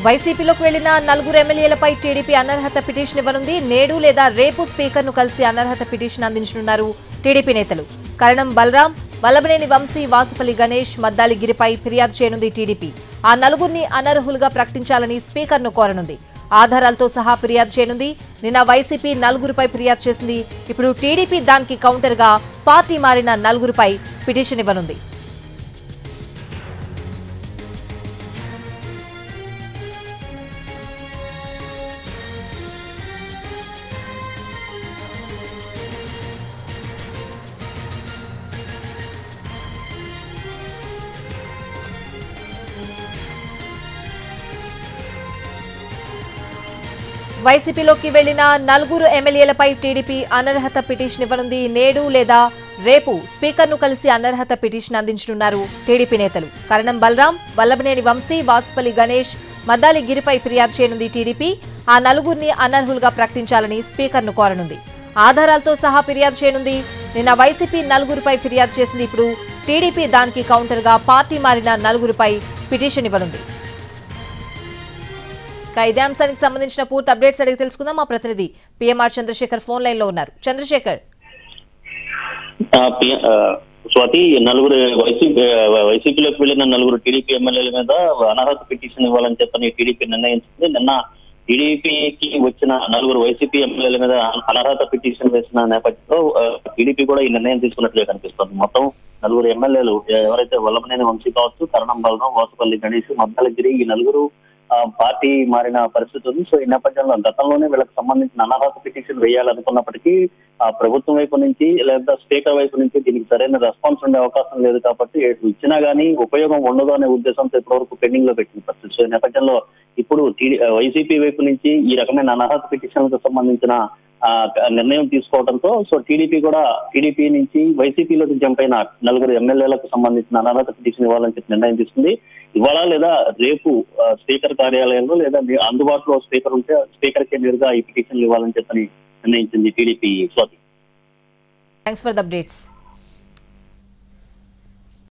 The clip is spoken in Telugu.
వైసీపీలోకి వెళ్లిన నలుగురు ఎమ్మెల్యేలపై టీడీపీ అనర్హత పిటిషన్ ఇవ్వనుంది. నేడు లేదా రేపు స్పీకర్ను కలిసి అనర్హత పిటిషన్ అందించనున్నారు టీడీపీ నేతలు. కరణం బలరాం, వల్లభనేని వంశీ, వాసుపల్లి గణేష్, మద్దాలి గిరిపై ఫిర్యాదు చేయనుంది టీడీపీ. ఆ నలుగురిని అనర్హులుగా ప్రకటించాలని స్పీకర్ను కోరనుంది. ఆధారాలతో సహా ఫిర్యాదు చేయనుంది. నిన్న వైసీపీ నలుగురిపై ఫిర్యాదు చేసింది. ఇప్పుడు టీడీపీ దానికి కౌంటర్గా పార్టీ మారిన నలుగురిపై పిటిషన్ ఇవ్వనుంది. వైసీపీలోకి వెళ్లిన నలుగురు ఎమ్మెల్యేలపై టీడీపీ అనర్హత పిటిషన్ ఇవ్వనుంది. నేడు లేదా రేపు స్పీకర్ను కలిసి అనర్హత పిటిషన్ అందించనున్నారు టీడీపీ నేతలు. కరణం బలరాం, వల్లభనేని వంశీ, వాసుపల్లి గణేష్, మద్దాలి గిరిపై ఫిర్యాదు చేయనుంది టీడీపీ. ఆ నలుగురిని అనర్హులుగా ప్రకటించాలని స్పీకర్ను కోరనుంది. ఆధారాలతో సహా ఫిర్యాదు చేయనుంది. నిన్న వైసీపీ నలుగురిపై ఫిర్యాదు చేసింది. ఇప్పుడు టీడీపీ దానికి కౌంటర్గా పార్టీ మారిన నలుగురిపై పిటిషన్ ఇవ్వనుంది. ఇదే అంశానికి సంబంధించిన పూర్తి అప్డేట్స్ అడిగి తెలుసుకుందాం. మా ప్రతినిధి పిఎంఆర్ చంద్రశేఖర్ ఫోన్ లైన్ లో ఉన్నారు. చంద్రశేఖర్, స్వాతి, నలుగురు వైసీపీలోకి వెళ్లిన నలుగురు టీడీపీ ఎమ్మెల్యేల మీద అనర్హత పిటిషన్ ఇవ్వాలని చెప్పని టీడీపీ నిర్ణయించింది. నిన్న టీడీపీకి వచ్చిన నలుగురు వైసీపీ ఎమ్మెల్యేల మీద అనర్హత పిటిషన్ వేసిన నేపథ్యంలో టీడీపీ కూడా ఈ నిర్ణయం తీసుకున్నట్లుగా కనిపిస్తుంది. మొత్తం నలుగురు ఎమ్మెల్యేలు ఎవరైతే వల్లభనేని వంశీ కావచ్చు, కరణం బలరాం, వాసుపల్లి గణేష్, మద్దాలగిరి, ఈ నలుగురు పార్టీ మారిన పరిస్థితి ఉంది. సో ఈ నేపథ్యంలో గతంలోనే వీళ్ళకి సంబంధించిన అనర్హత పిటిషన్ వేయాలనుకున్నప్పటికీ ప్రభుత్వం వైపు నుంచి లేదా స్పీకర్ వైపు నుంచి దీనికి సరైన రెస్పాన్స్ ఉండే అవకాశం లేదు. కాబట్టి ఇచ్చినా గానీ ఉపయోగం ఉండదు అనే ఉద్దేశంతో ఇప్పటివరకు పెండింగ్ లో పెట్టిన పరిస్థితి. సో ఈ నేపథ్యంలో ఇప్పుడు వైసీపీ వైపు నుంచి ఈ రకమైన అనర్హత పిటిషన్లకు సంబంధించిన నిర్ణయం తీసుకోవడంతో సో టీడీపీ నుంచి వైసీపీలోకి జంప్ అయిన నలుగురు ఎమ్మెల్యేలకు సంబంధించిన అనర్హత పిటిషన్ ఇవ్వాలని చెప్పి నిర్ణయం తీసుకుంది. ఇవాళ లేదా రేపు స్పీకర్ కార్యాలయంలో లేదా అందుబాటులో స్పీకర్ ఉంటే స్పీకర్కే నేరుగా ఈ పిటిషన్లు ఇవ్వాలని చెప్పని నిర్ణయించింది TDP. Swathi, thanks for the updates.